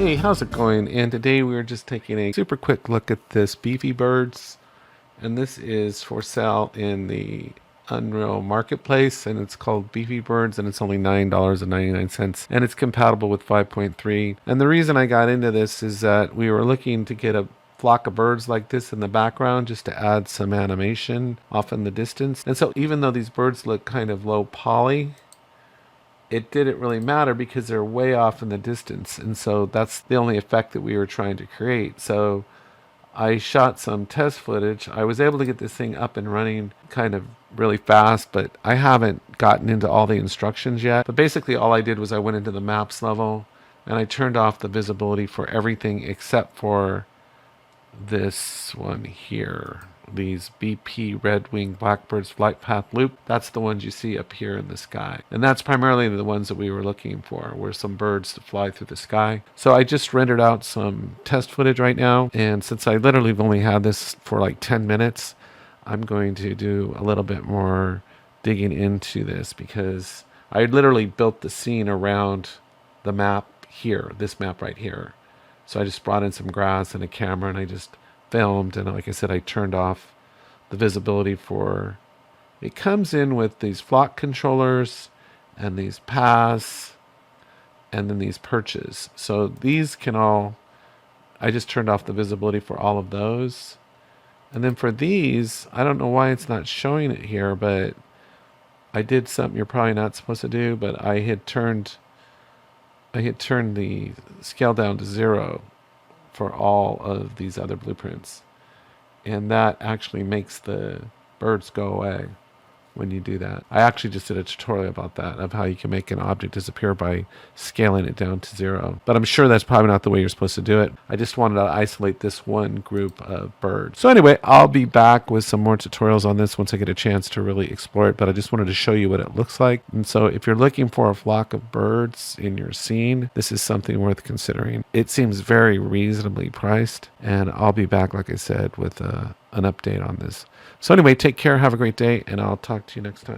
Hey, how's it going? And today we're just taking a super quick look at this Beefy Birds, and this is for sale in the Unreal Marketplace, and it's called Beefy Birds, and it's only $9.99, and it's compatible with 5.3. And the reason I got into this is that we were looking to get a flock of birds like this in the background just to add some animation off in the distance. And so even though these birds look kind of low poly, it didn't really matter because they're way off in the distance, and so that's the only effect that we were trying to create. So I shot some test footage. I was able to get this thing up and running kind of really fast, but I haven't gotten into all the instructions yet. But basically all I did was I went into the maps level and I turned off the visibility for everything except for this one here. These BP red-winged blackbirds flight path loop. That's the ones you see up here in the sky. And that's primarily the ones that we were looking for, were some birds to fly through the sky. So I just rendered out some test footage right now. And since I literally have only had this for like 10 minutes, I'm going to do a little bit more digging into this because I literally built the scene around the map here, this map right here. So I just brought in some grass and a camera and I just filmed, and like I said, I turned off the visibility for it. Comes in with these flock controllers and these paths and then these perches. So these can all, I just turned off the visibility for all of those. And then for these, I don't know why it's not showing it here, but I did something you're probably not supposed to do, but I had turned the scale down to 0 for all of these other blueprints, and that actually makes the birds go away when you do that. I actually just did a tutorial about that, of how you can make an object disappear by scaling it down to 0. But I'm sure that's probably not the way you're supposed to do it. I just wanted to isolate this one group of birds. So anyway, I'll be back with some more tutorials on this once I get a chance to really explore it, but I just wanted to show you what it looks like. And so if you're looking for a flock of birds in your scene, this is something worth considering. It seems very reasonably priced, and I'll be back, like I said, with an update on this. So anyway, take care, have a great day, and I'll talk to you next time.